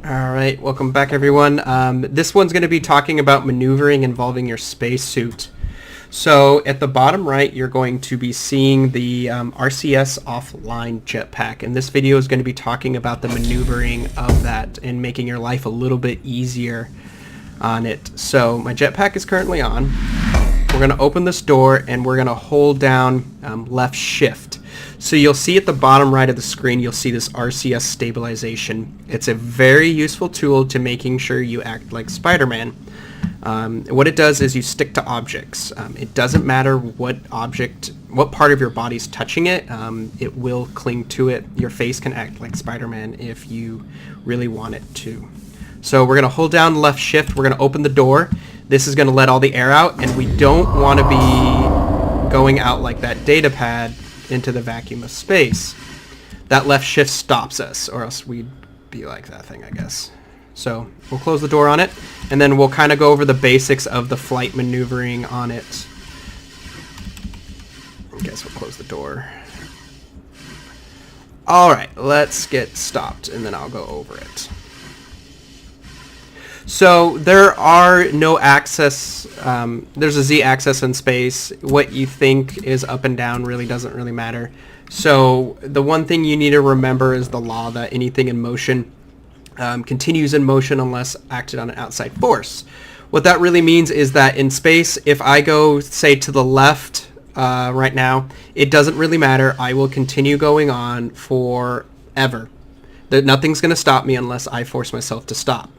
Alright, welcome back everyone. This one's going to be talking about maneuvering involving your spacesuit. So at the bottom right, you're going to be seeing the RCS offline jetpack, and this video is going to be talking about the maneuvering of that and making your life a little bit easier on it. So my jetpack is currently on. We're going to open this door and we're going to hold down left shift. So you'll see at the bottom right of the screen, you'll see this RCS stabilization. It's a very useful tool to making sure you act like Spider-Man. What it does is you stick to objects. It doesn't matter what part of your body's touching it, it will cling to it. Your face can act like Spider-Man if you really want it to. So we're going to hold down left shift, we're going to open the door. This is going to let all the air out, and we don't want to be going out like that data pad into the vacuum of space. That left shift stops us, or else we'd be like that thing, I guess. So we'll close the door on it, and then we'll kind of go over the basics of the flight maneuvering on it. I guess we'll close the door. Alright, let's get stopped, and then I'll go over it. So there are no axis, there's a z-axis in space. What you think is up and down really doesn't really matter. So the one thing you need to remember is the law that anything in motion continues in motion unless acted on an outside force. What that really means is that in space, if I go, say, to the left right now, it doesn't really matter. I will continue going on forever. Nothing's going to stop me unless I force myself to stop.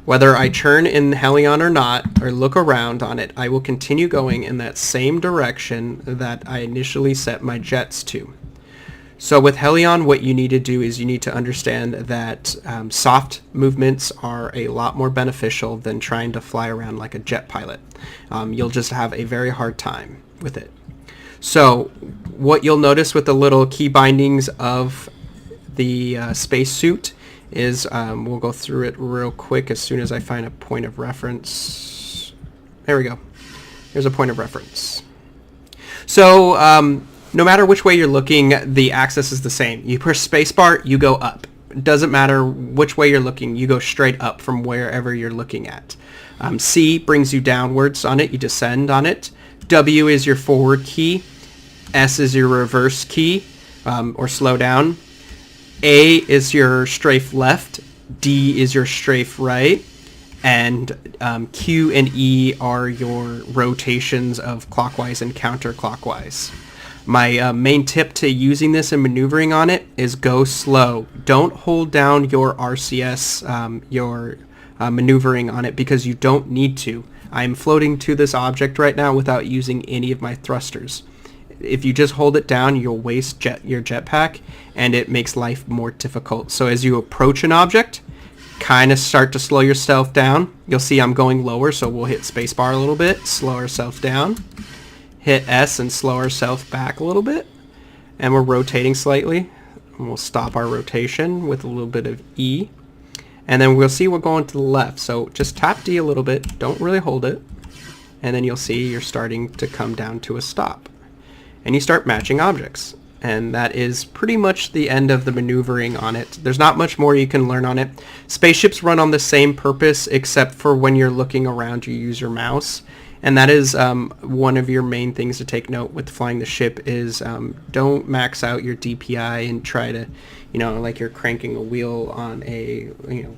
Whether I turn in Hellion or not, or look around on it, I will continue going in that same direction that I initially set my jets to. So with Hellion, what you need to do is you need to understand that soft movements are a lot more beneficial than trying to fly around like a jet pilot. You'll just have a very hard time with it. So what you'll notice with the little key bindings of the spacesuit is, we'll go through it real quick as soon as I find a point of reference. There we go. Here's a point of reference. So no matter which way you're looking, the axis is the same. You push spacebar, you go up. It doesn't matter which way you're looking, you go straight up from wherever you're looking at. C brings you downwards on it, you descend on it. W is your forward key. S is your reverse key, or slow down. A is your strafe left, D is your strafe right, and Q and E are your rotations of clockwise and counterclockwise. My main tip to using this and maneuvering on it is go slow. Don't hold down your RCS, maneuvering on it, because you don't need to. I'm floating to this object right now without using any of my thrusters. If you just hold it down, you'll waste your jetpack, and it makes life more difficult. So as you approach an object, kind of start to slow yourself down. You'll see I'm going lower, so we'll hit spacebar a little bit, slow ourselves down. Hit S and slow ourselves back a little bit. And we're rotating slightly. And we'll stop our rotation with a little bit of E. And then we'll see we're going to the left. So just tap D a little bit, don't really hold it. And then you'll see you're starting to come down to a stop. And you start matching objects, and that is pretty much the end of the maneuvering on it. There's not much more you can learn on it. Spaceships run on the same purpose, except for when you're looking around you use your mouse, and that is one of your main things to take note with flying the ship is don't max out your DPI and try to, like you're cranking a wheel on a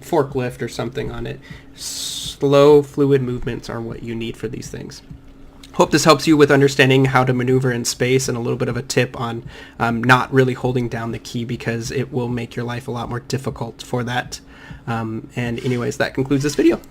forklift or something on it. Slow fluid movements are what you need for these things. Hope this helps you with understanding how to maneuver in space, and a little bit of a tip on not really holding down the key, because it will make your life a lot more difficult for that. And anyways, that concludes this video.